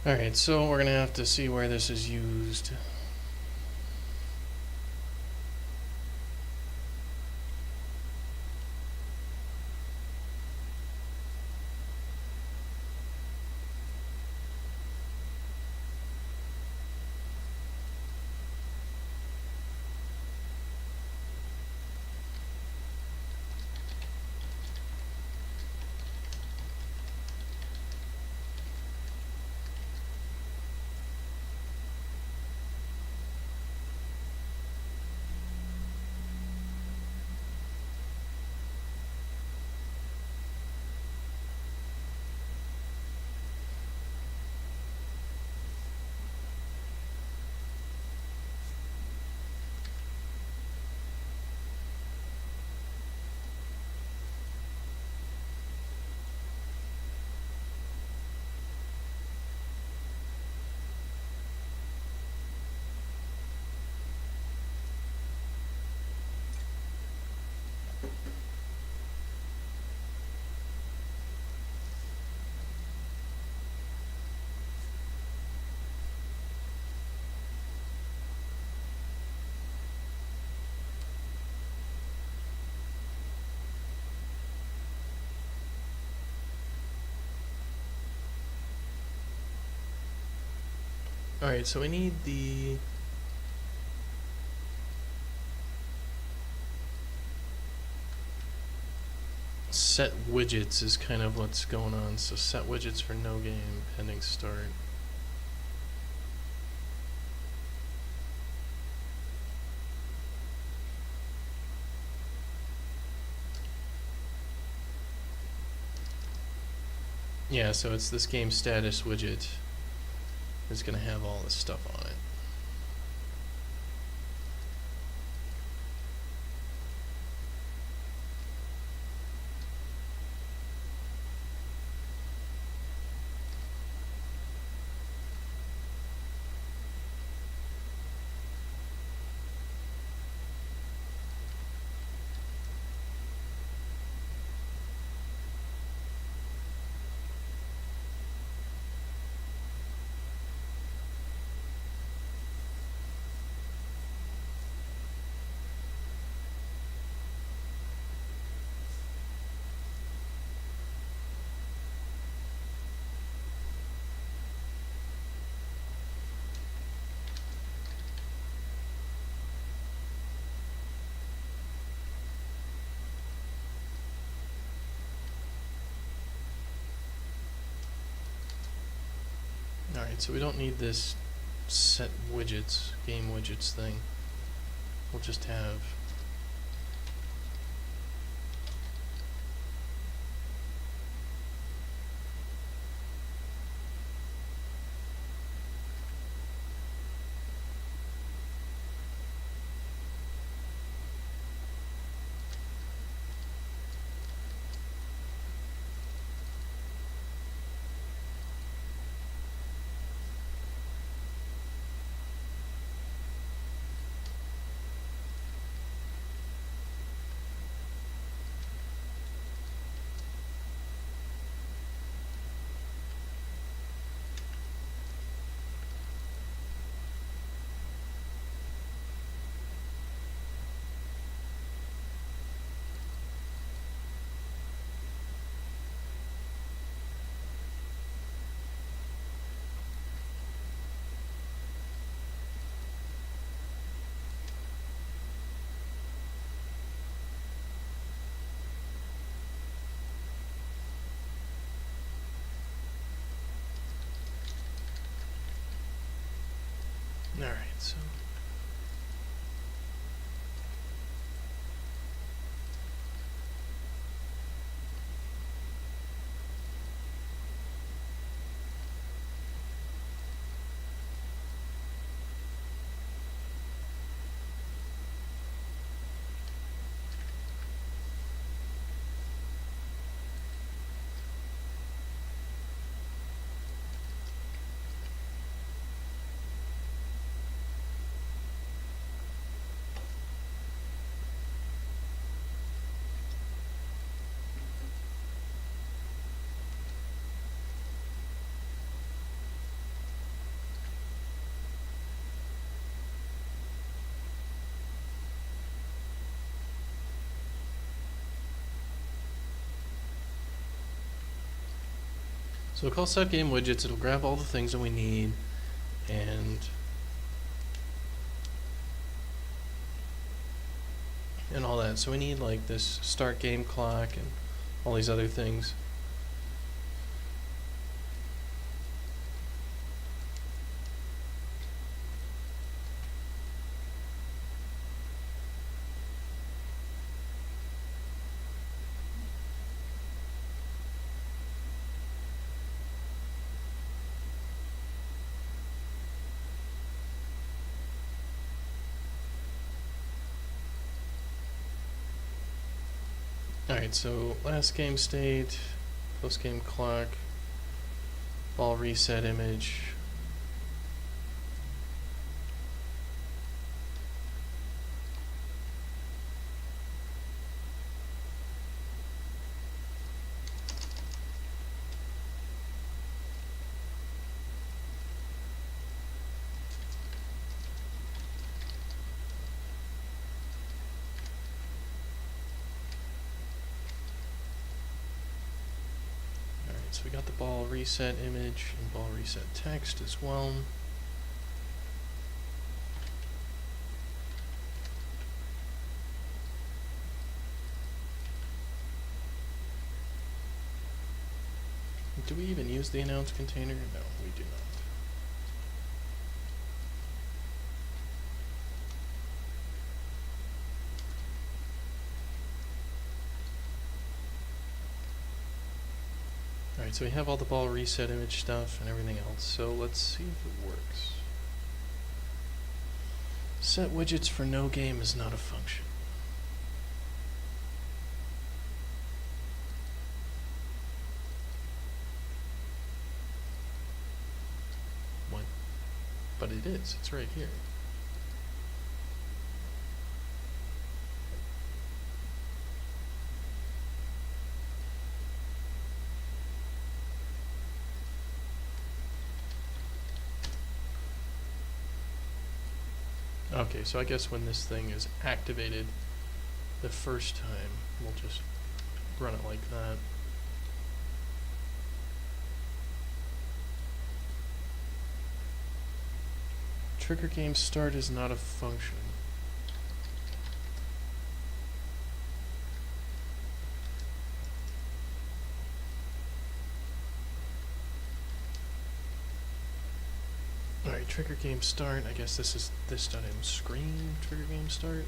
Alright, so we're gonna have to see where this is used. Alright, so we need the set widgets is kind of what's going on. So set widgets for no game pending start. Yeah, so it's this game status widget is going to have all this stuff on it. Alright, so we don't need this set widgets, game widgets thing. We'll just have alright, so So we'll call set game widgets. It'll grab all the things that we need and all that. So we need like this start game clock and all these other things. Alright, so last game state, post game clock, ball reset image. So we got the ball reset image and ball reset text as well. Do we even use the announce container? No, we do not. Alright, so we have all the ball reset image stuff and everything else, so let's see if it works. Set widgets for no game is not a function. What? But it is, it's right here. Okay, so I guess when this thing is activated the first time, we'll just run it like that. Trigger game start is not a function. Alright, trigger game start. I guess this is this.m screen trigger game start.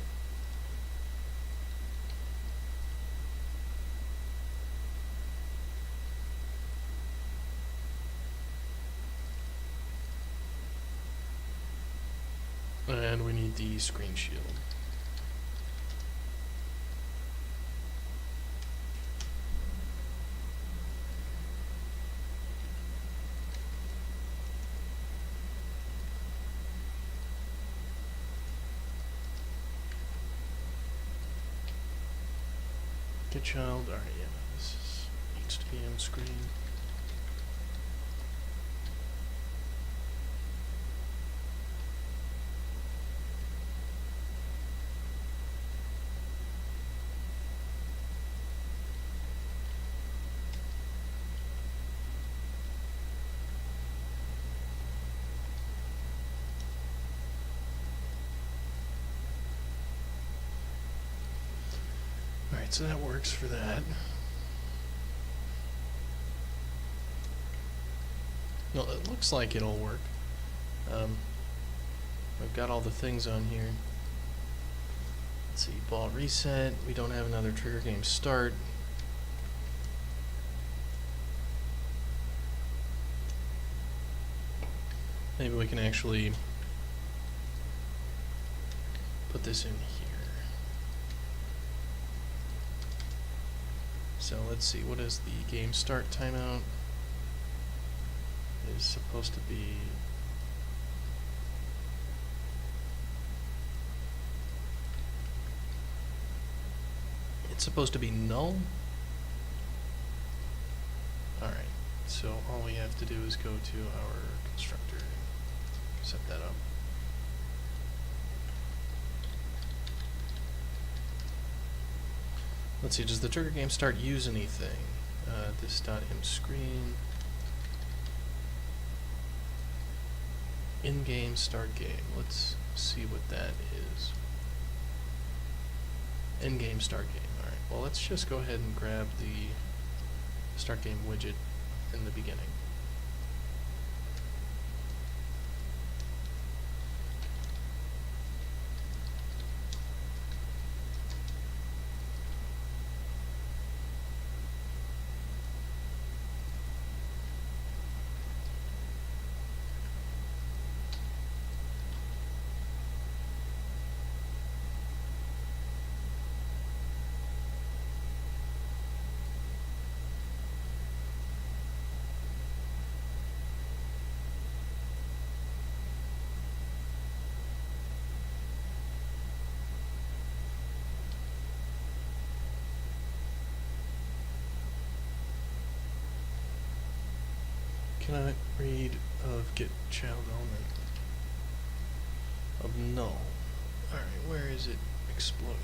And we need the screen shield. Get child. Alright, yeah, this needs to be on screen. Alright, so that works for that. Well, it looks like it'll work. I've got all the things on here. Let's see, ball reset. We don't have another trigger game start. Maybe we can actually put this in here. So let's see, what is the game start timeout? It is supposed to be null. Alright, so all we have to do is go to our constructor and set that up. Let's see, does the trigger game start use anything? This.m screen. In-game start game. Let's see what that is. In-game start game. Alright, well let's just go ahead and grab the start game widget in the beginning. Cannot read of get child element of null. Alright, where is it exploding?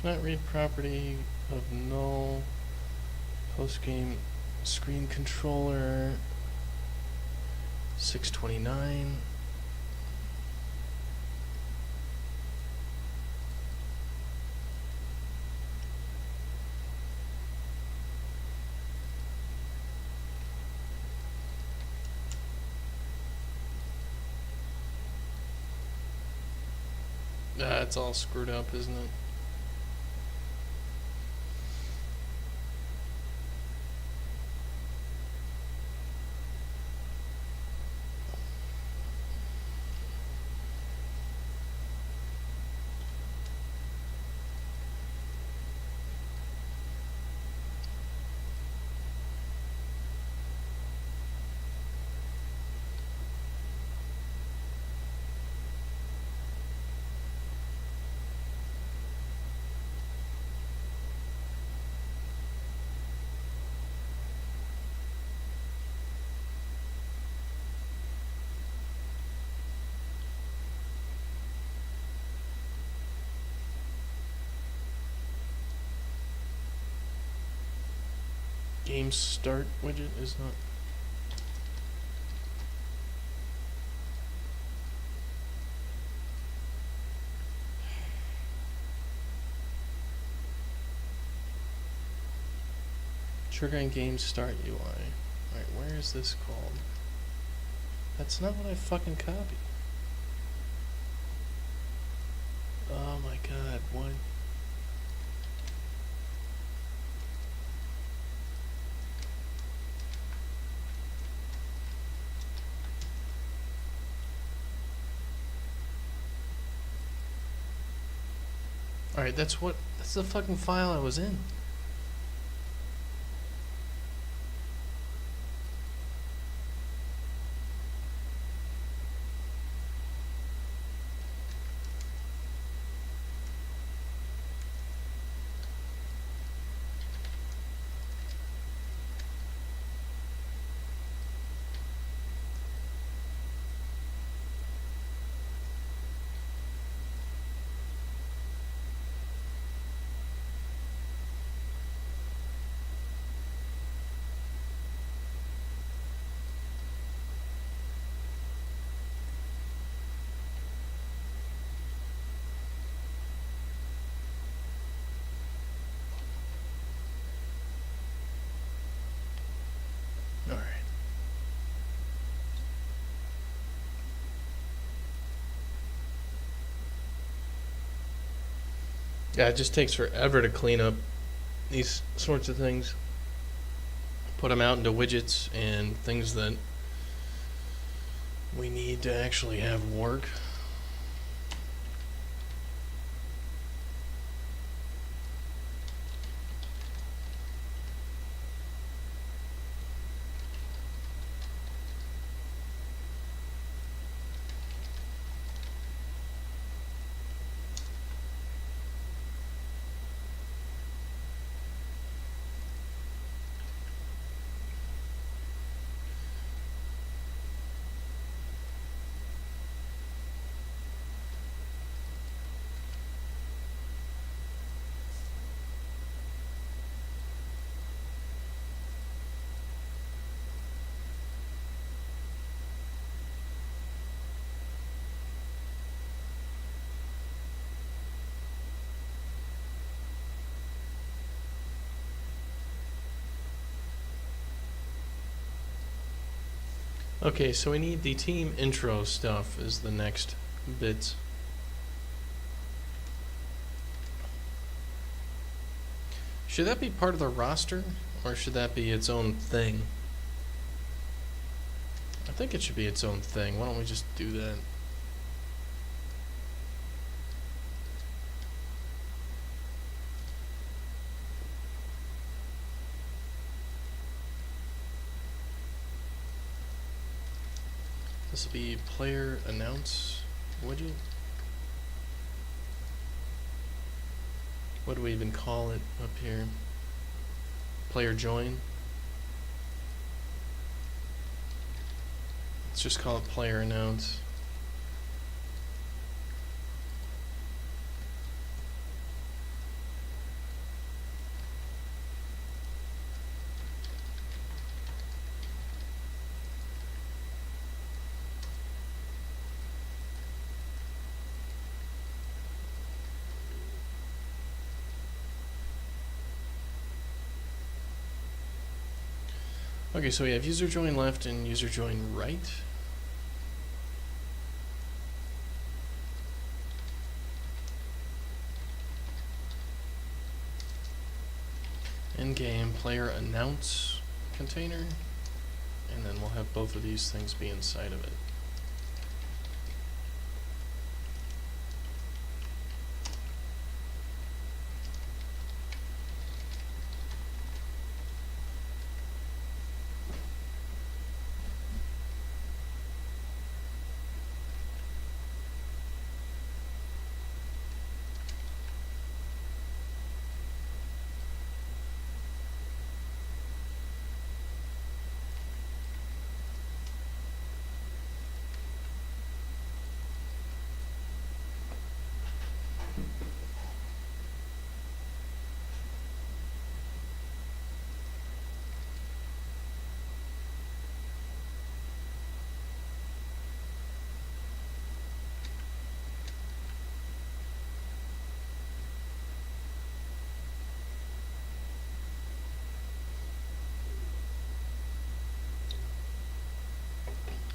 Cannot read property of null post-game screen controller 629. It's all screwed up, isn't it? Game start widget is not. Triggering game start UI. Alright, where is this called? That's not what I fucking copied. Oh my god, what? Alright, that's the fucking file I was in. Alright. Yeah, it just takes forever to clean up these sorts of things. Put them out into widgets and things that we need to actually have work. Okay, so we need the team intro stuff is the next bit. Should that be part of the roster, or should that be its own thing? I think it should be its own thing. Why don't we just do that? This will be player announce widget. What do we even call it up here? Player join. Let's just call it player announce. Okay, so we have user join left and user join right. In-game player announce container, and then we'll have both of these things be inside of it.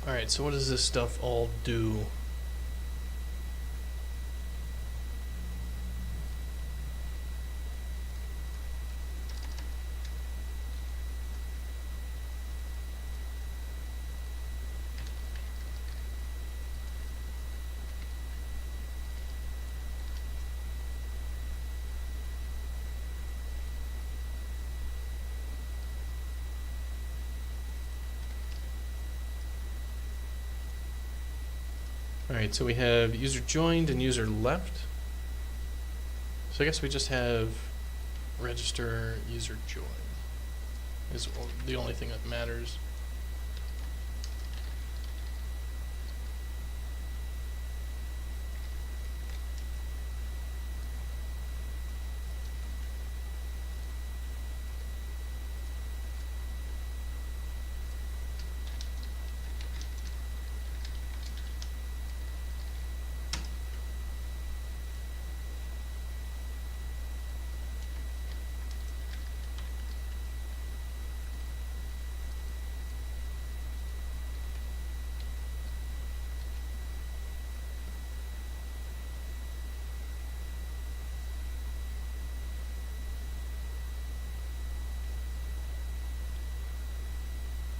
Alright, so what does this stuff all do? Alright, so we have user joined and user left. So I guess we just have register user join is the only thing that matters.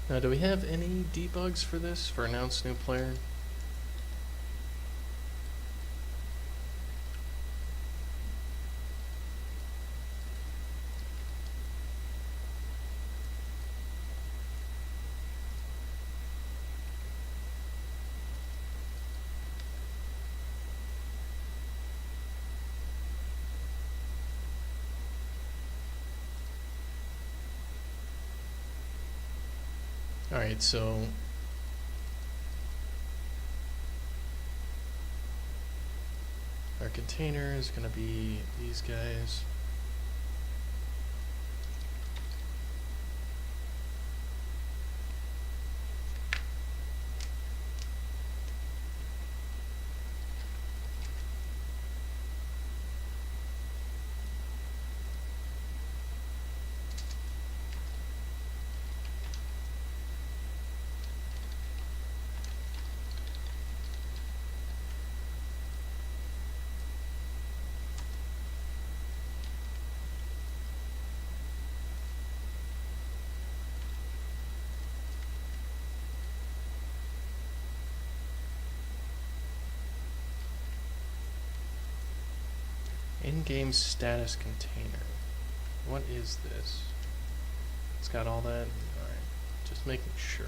Now, do we have any debugs for this, for announce new player? Alright, so our container is going to be these guys. In-game status container. What is this? It's got all that? Alright, just making sure.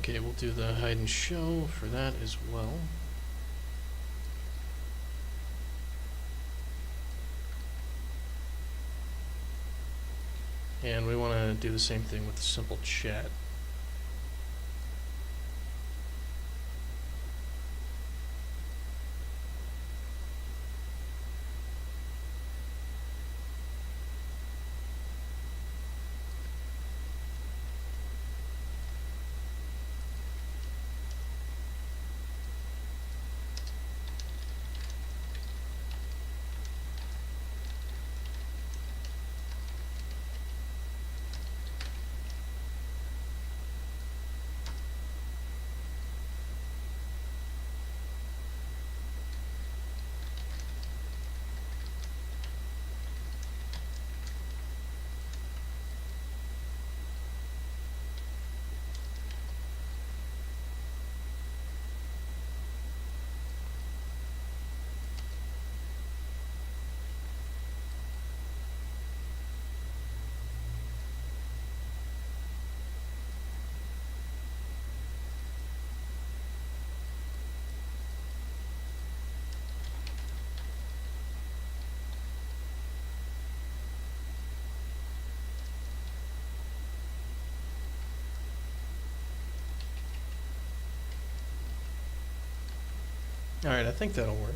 Okay, we'll do the hide and show for that as well. And we want to do the same thing with the simple chat. Alright, I think that'll work.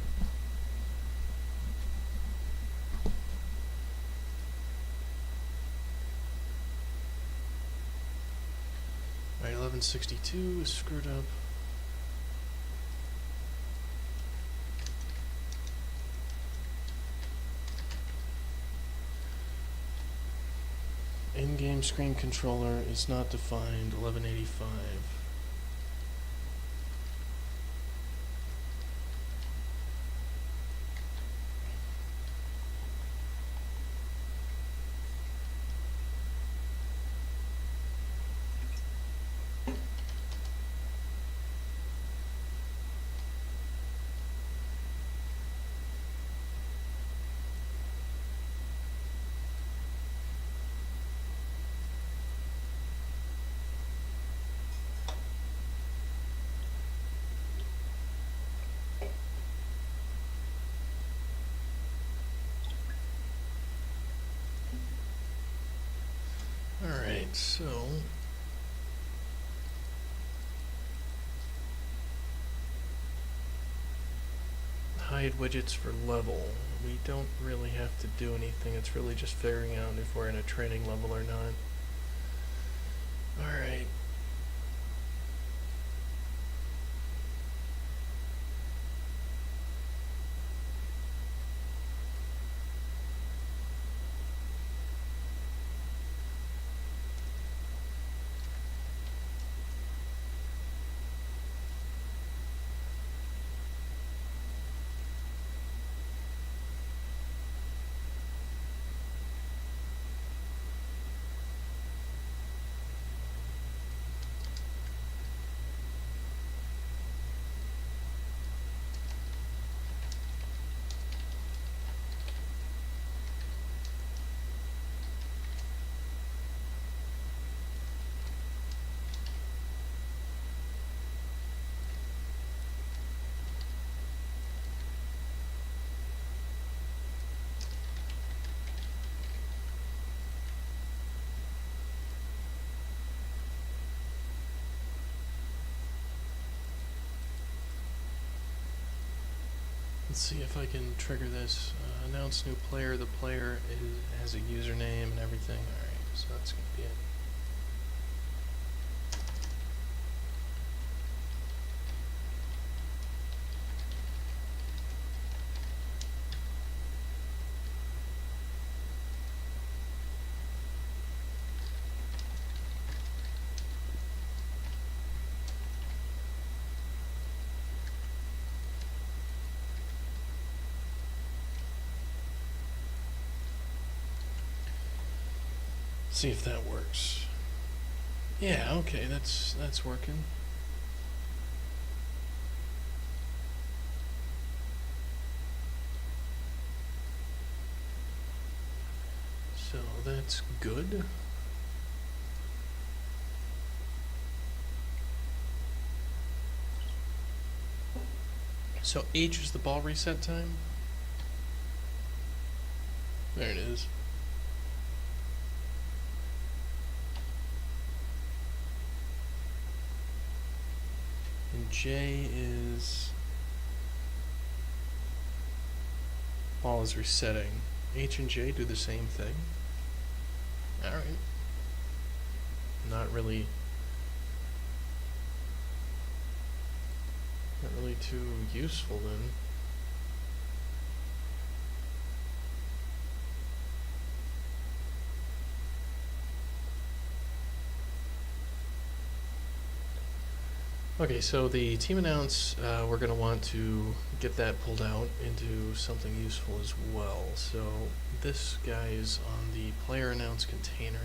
Alright, 1162 is screwed up. In-game screen controller is not defined, 1185. Alright, so hide widgets for level. We don't really have to do anything. It's really just figuring out if we're in a training level or not. Alright. Let's see if I can trigger this. Announce new player. The player has a username and everything. Alright, so that's going to be it. See if that works. Yeah, okay, that's working. So that's good. So H is the ball reset time. There it is. And J is ball is resetting. H and J do the same thing. Alright. Not really too useful then. Okay, so the team announce, we're going to want to get that pulled out into something useful as well. So this guy is on the player announce container.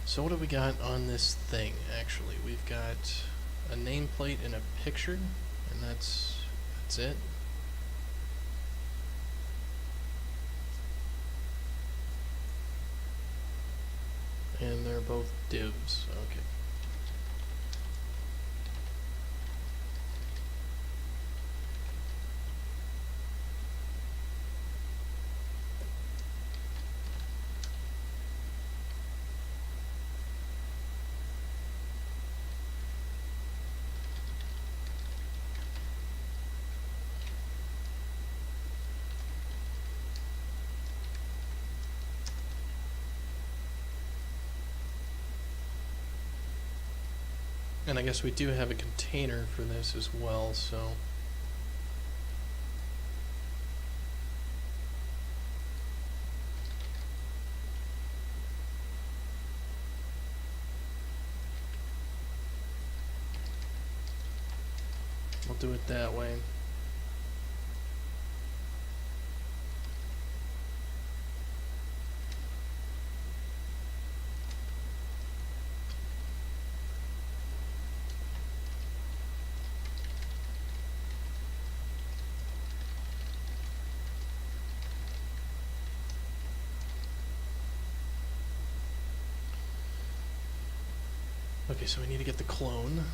So what have we got on this thing, actually? We've got a nameplate and a picture, and that's it. And they're both divs, okay. And I guess we do have a container for this as well, so we'll do it that way. Okay, so we need to get the clone.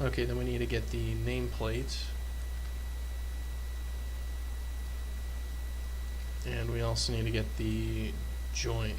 Okay, then we need to get the nameplate. And we also need to get the join.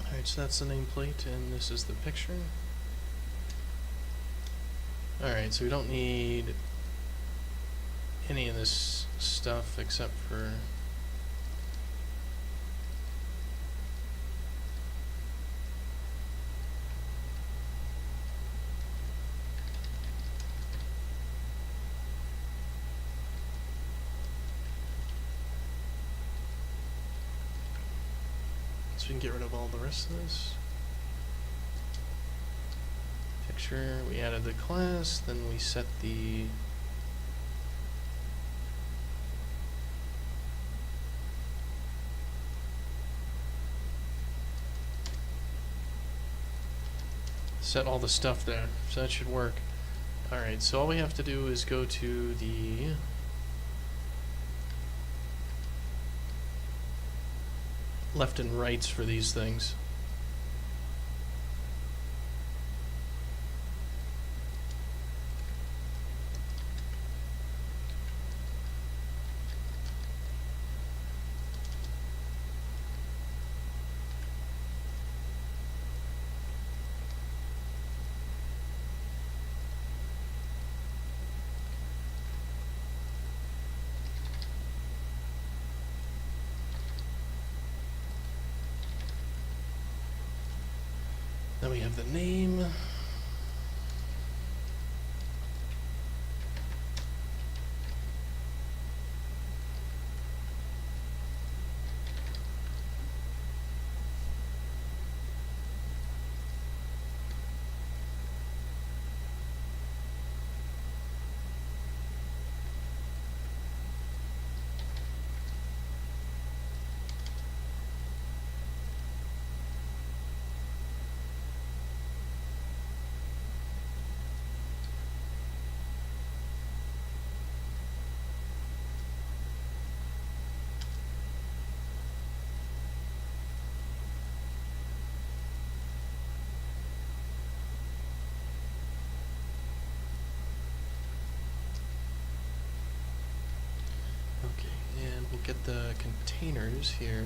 Alright, so that's the nameplate, and this is the picture. Alright, so we don't need any of this stuff except for so we can get rid of all the rest of this. Picture, we added the class, then we set the set all the stuff there, so that should work. Alright, so all we have to do is go to the left and rights for these things. Then we have the name. Okay, and we'll get the containers here.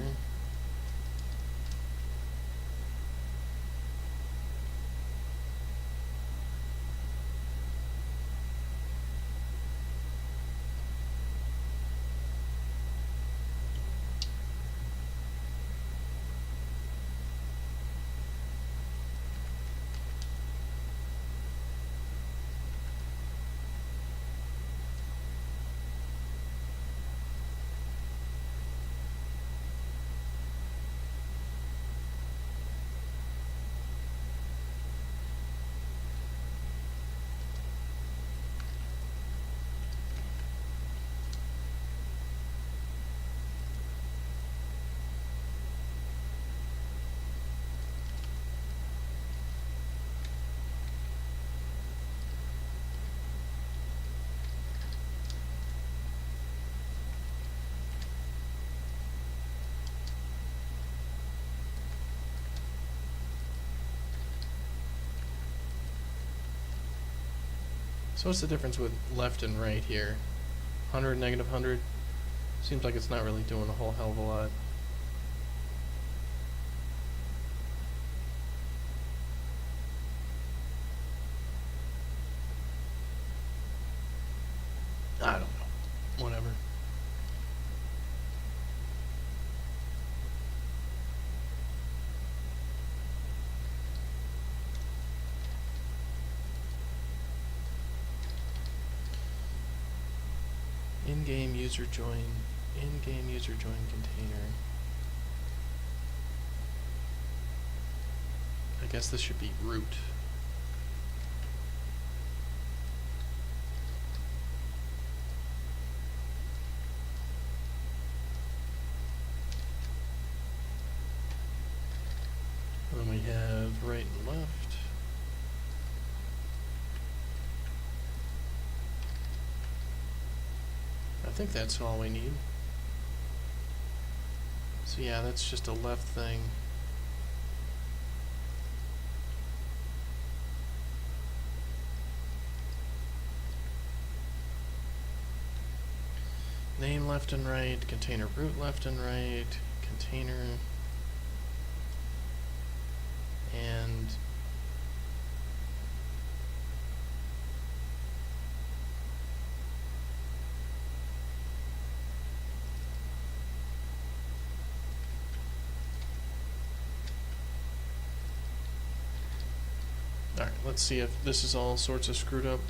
So what's the difference with left and right here? 100, negative 100? Seems like it's not really doing a whole hell of a lot. I don't know. Whatever. In-game user join container. I guess this should be root. And then we have right and left. I think that's all we need. So yeah, that's just a left thing. Name left and right, container root left and right, container, and alright, let's see if this is all sorts of screwed up.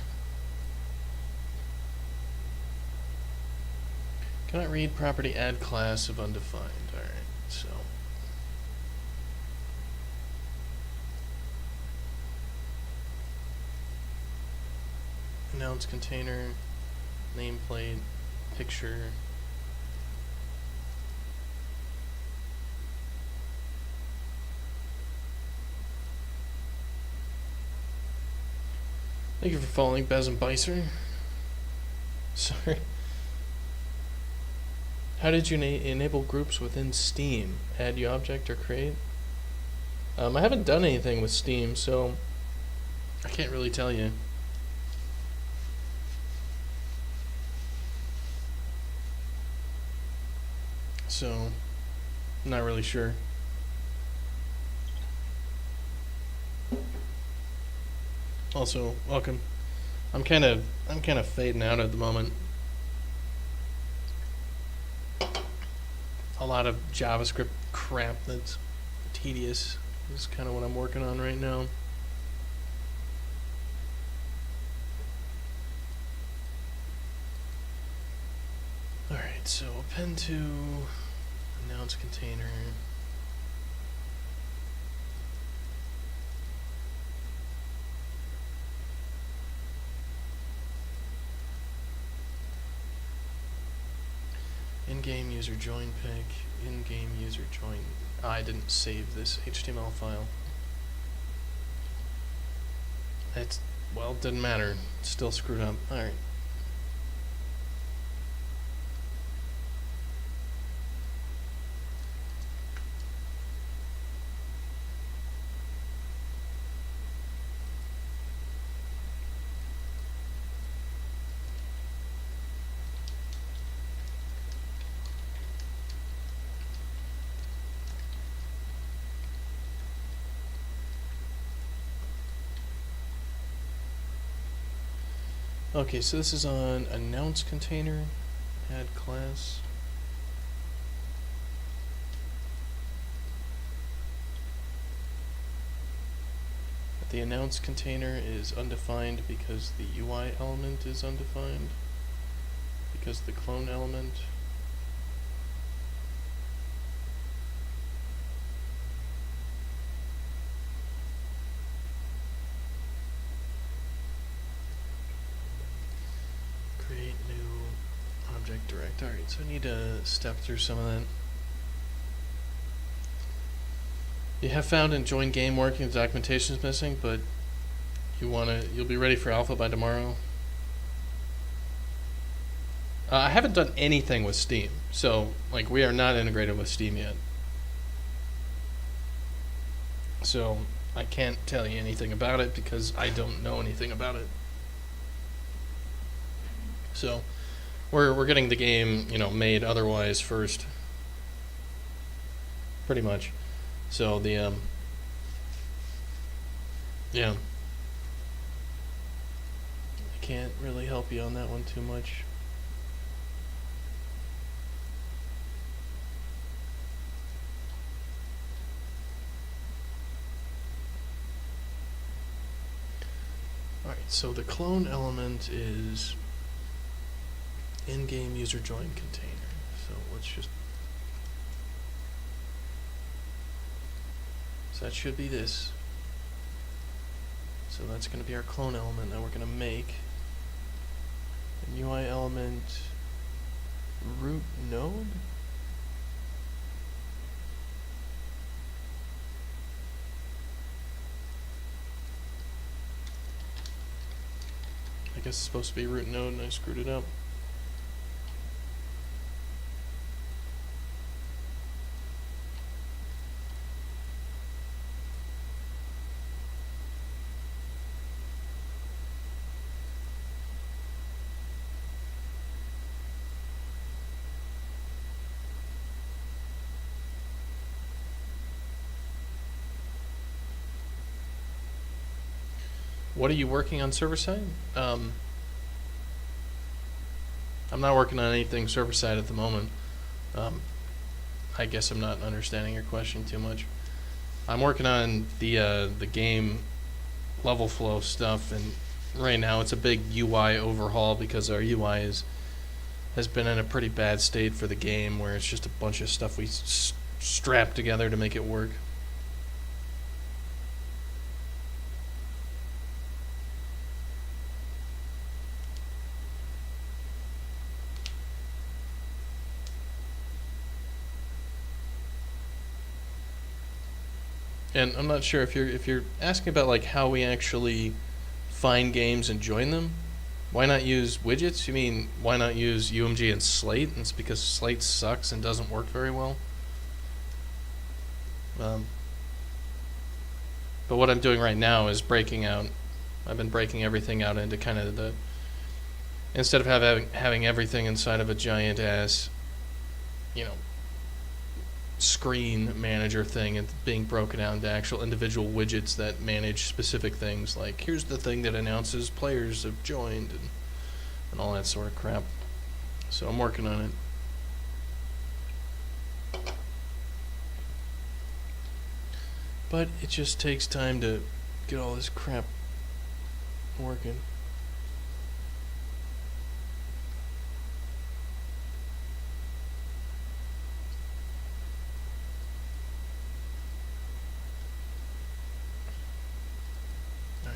Cannot read property add class of undefined. Alright, so announce container, nameplate, picture. Thank you for following Bez and Bicer. Sorry. How did you enable groups within Steam? Add new object or create? I haven't done anything with Steam, so I can't really tell you. So, not really sure. Also, welcome. I'm kind of fading out at the moment. A lot of JavaScript crap that's tedious is kind of what I'm working on right now. Alright, so append to announce container. In-game user join pic, in-game user join. I didn't save this HTML file. It's, well, it didn't matter. It's still screwed up. Alright. Okay, so this is on announce container, add class. The announce container is undefined because the UI element is undefined, because the clone element. Create new object direct. Alright, so I need to step through some of that. You have found and joined game working, the documentation is missing, but you'll be ready for alpha by tomorrow. I haven't done anything with Steam, so like we are not integrated with Steam yet. So I can't tell you anything about it because I don't know anything about it. So we're getting the game, made otherwise first, pretty much. So the yeah, I can't really help you on that one too much. Alright, so the clone element is in-game user join container. So let's just... So that should be this. So that's going to be our clone element that we're going to make. An UI element root node? I guess it's supposed to be root node and I screwed it up. What are you working on server side? I'm not working on anything server side at the moment. I guess I'm not understanding your question too much. I'm working on the game level flow stuff, and right now it's a big UI overhaul because our UI has been in a pretty bad state for the game, where it's just a bunch of stuff we strap together to make it work. And I'm not sure if you're asking about like how we actually find games and join them. Why not use widgets? You mean why not use UMG and Slate? And it's because Slate sucks and doesn't work very well. But what I'm doing right now is breaking out. I've been breaking everything out into kind of the, instead of having everything inside of a giant ass, screen manager thing, and being broken out into actual individual widgets that manage specific things, like here's the thing that announces players have joined and all that sort of crap. So I'm working on it, but it just takes time to get all this crap working.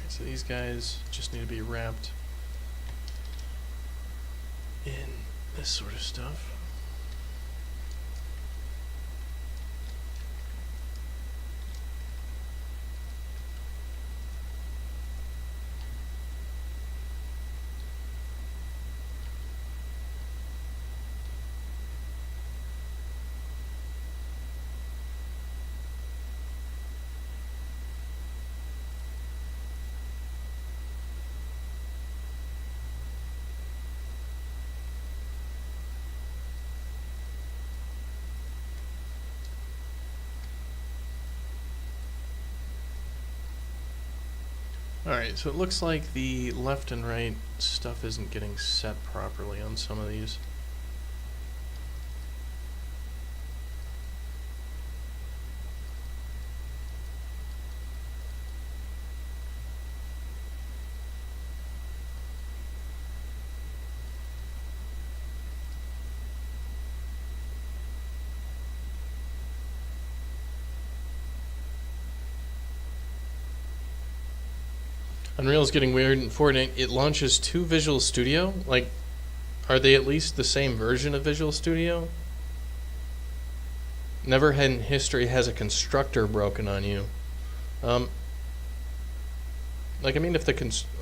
So these guys just need to be wrapped in this sort of stuff. Alright, so it looks like the left and right stuff isn't getting set properly on some of these. Unreal's getting weird in Fortnite. It launches to Visual Studio? Like, are they at least the same version of Visual Studio? Never in history has a constructor broken on you. Like, I mean, if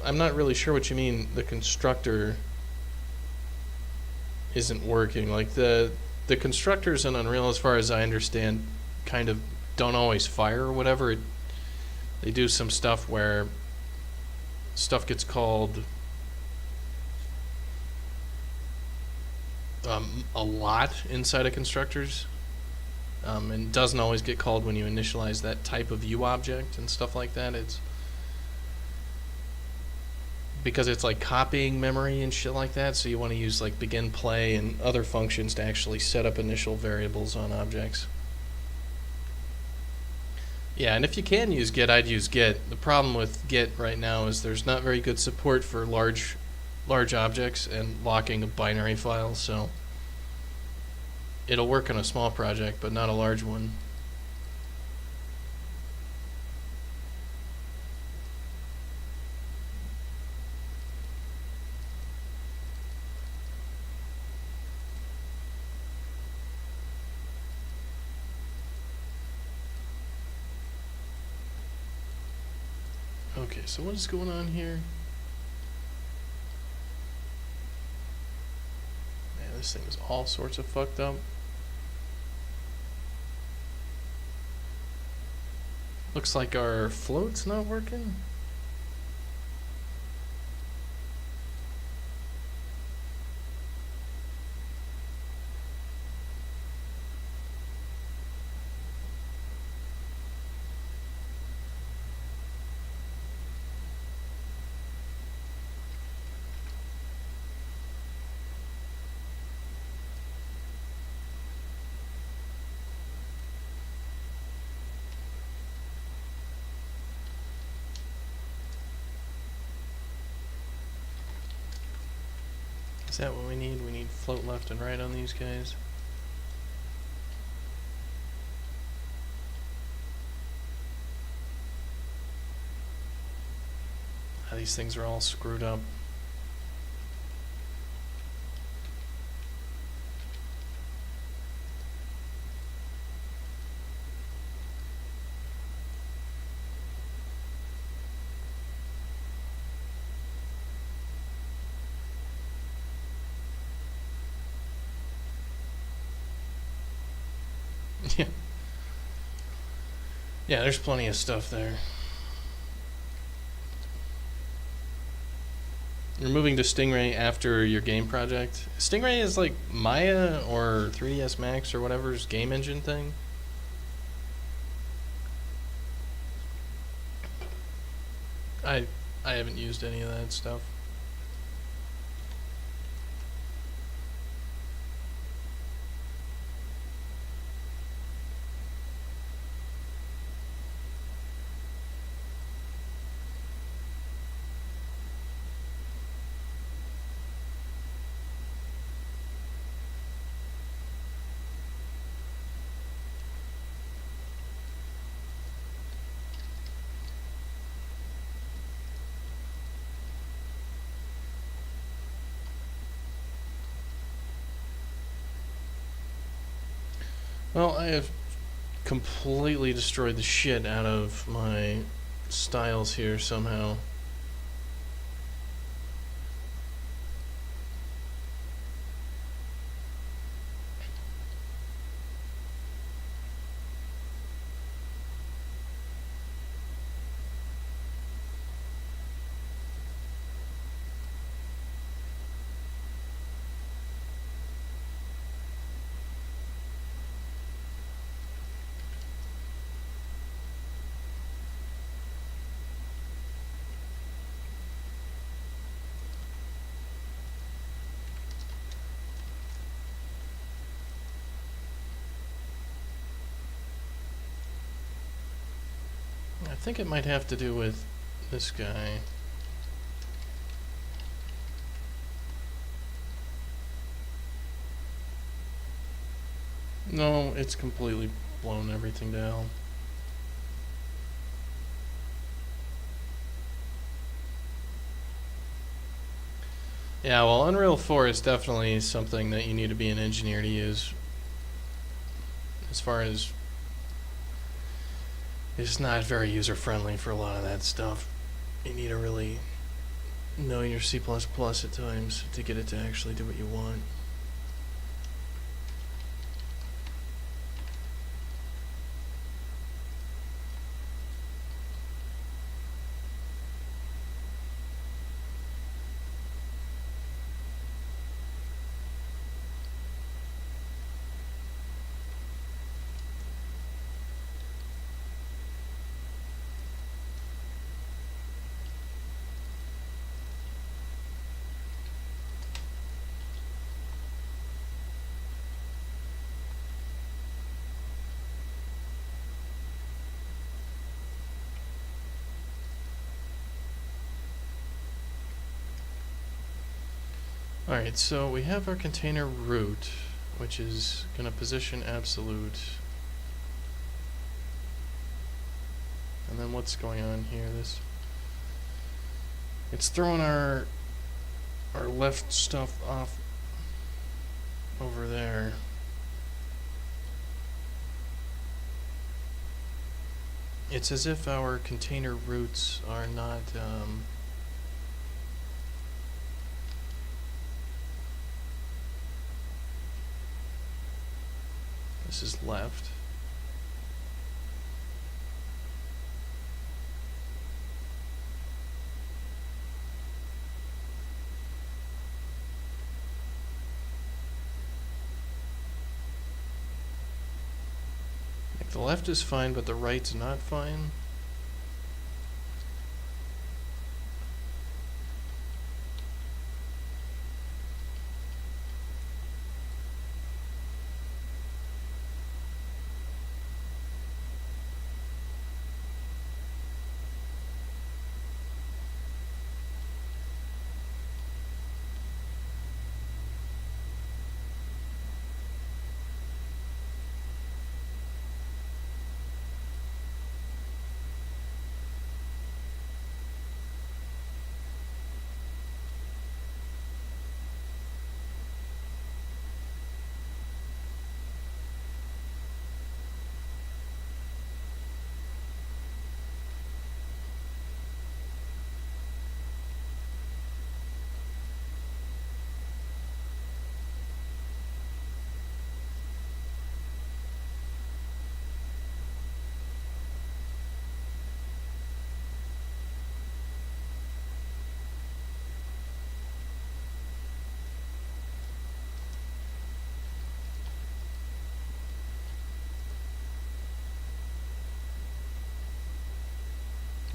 I'm not really sure what you mean, the constructor isn't working. Like, the constructors in Unreal, as far as I understand, kind of don't always fire or whatever. They do some stuff where stuff gets called a lot inside of constructors, and doesn't always get called when you initialize that type of view object and stuff like that. It's because it's like copying memory and shit like that, so you want to use like begin play and other functions to actually set up initial variables on objects. Yeah, and if you can use Git, I'd use Git. The problem with Git right now is there's not very good support for large objects and locking of binary files, so it'll work on a small project, but not a large one. Okay, so what is going on here? Man, this thing is all sorts of fucked up. Looks like our float's not working. Is that what we need? We need float left and right on these guys. These things are all screwed up. Yeah. Yeah, there's plenty of stuff there. You're moving to Stingray after your game project. Stingray is like Maya or 3ds Max or whatever's game engine thing. I haven't used any of that stuff. Well, I have completely destroyed the shit out of my styles here somehow. I think it might have to do with this guy. No, it's completely blown everything to hell. Yeah, well, Unreal 4 is definitely something that you need to be an engineer to use. As far as it's not very user-friendly for a lot of that stuff. You need to really know your C++ at times to get it to actually do what you want. Alright, so we have our container root, which is going to position absolute. And then what's going on here? It's throwing our left stuff off over there. It's as if our container roots are not this is left. The left is fine, but the right's not fine.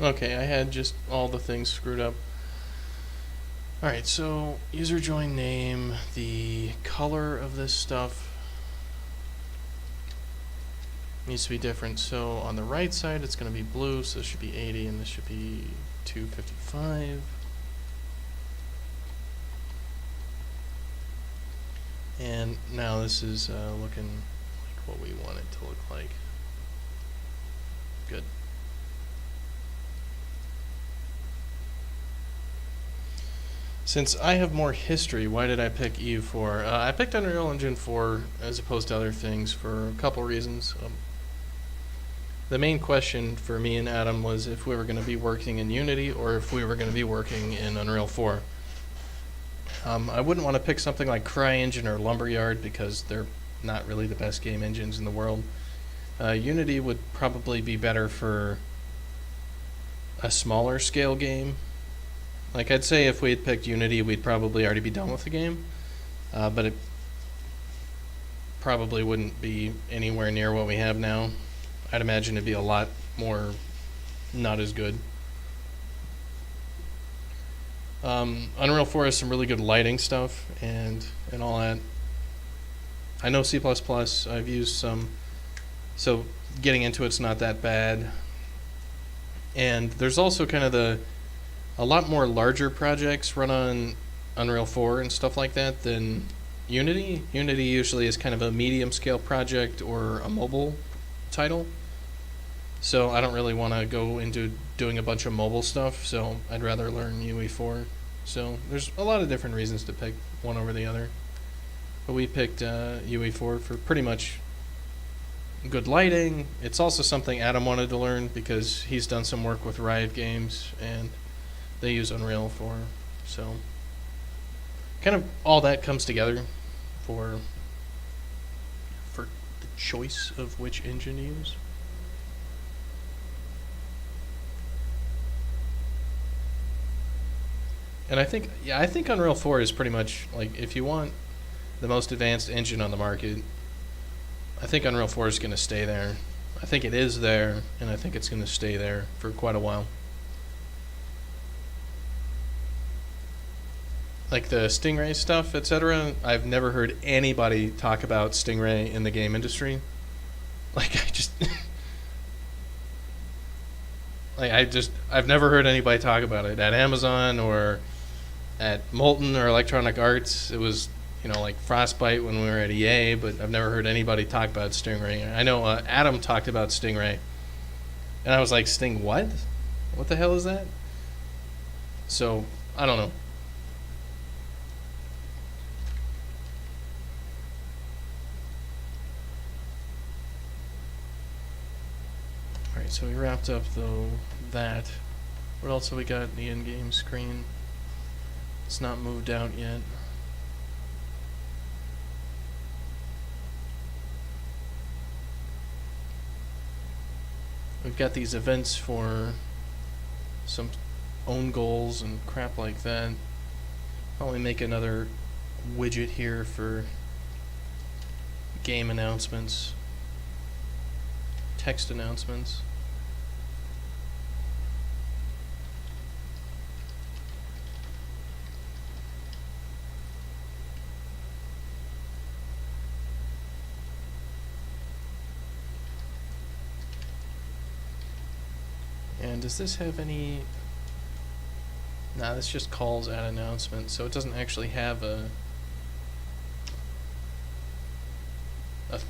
Okay, I had just all the things screwed up. Alright, so user join name, the color of this stuff needs to be different. So on the right side it's going to be blue, so this should be 80 and this should be 255. And now this is looking like what we want it to look like. Good. Since I have more history, why did I pick EU4? I picked Unreal Engine 4 as opposed to other things for a couple reasons. The main question for me and Adam was if we were going to be working in Unity or if we were going to be working in Unreal 4. I wouldn't want to pick something like CryEngine or Lumberyard because they're not really the best game engines in the world. Unity would probably be better for a smaller scale game. Like I'd say if we had picked Unity, we'd probably already be done with the game, but it probably wouldn't be anywhere near what we have now. I'd imagine it'd be a lot more not as good. Unreal 4 has some really good lighting stuff and all that. I know C++, I've used some, so getting into it's not that bad. And there's also kind of a lot more larger projects run on Unreal 4 and stuff like that than Unity. Unity usually is kind of a medium scale project or a mobile title. So I don't really want to go into doing a bunch of mobile stuff, so I'd rather learn UE4. So there's a lot of different reasons to pick one over the other. But we picked UE4 for pretty much good lighting. It's also something Adam wanted to learn because he's done some work with Riot Games and they use Unreal 4. So kind of all that comes together for the choice of which engine to use. And I think Unreal 4 is pretty much like if you want the most advanced engine on the market, I think Unreal 4 is going to stay there. I think it is there, and I think it's going to stay there for quite a while. Like the Stingray stuff, etc. I've never heard anybody talk about Stingray in the game industry. Like I've never heard anybody talk about it at Amazon or at Molten or Electronic Arts, it was, you know, like Frostbite when we were at EA, but I've never heard anybody talk about Stingray. I know Adam talked about Stingray, and I was like, Sting what? What the hell is that? So, I don't know. Alright, so we wrapped up, though, that. What else have we got in the in-game screen? It's not moved out yet. We've got these events for some own goals and crap like that. Probably make another widget here for game announcements, text announcements. And does this have any... Nah, this just calls at announcement, so it doesn't actually have a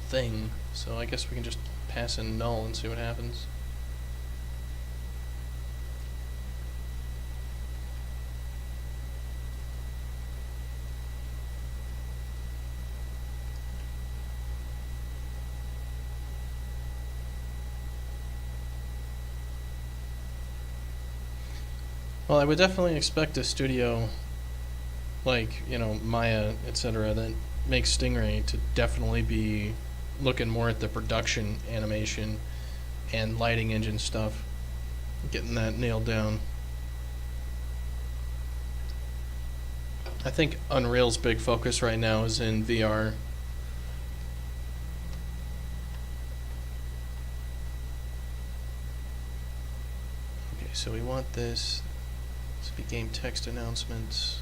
thing. So I guess we can just pass in null and see what happens. Well, I would definitely expect a studio like, you know, Maya, etc., that makes Stingray to definitely be looking more at the production animation and lighting engine stuff, getting that nailed down. I think Unreal's big focus right now is in VR. Okay, so we want this. This be game text announcements.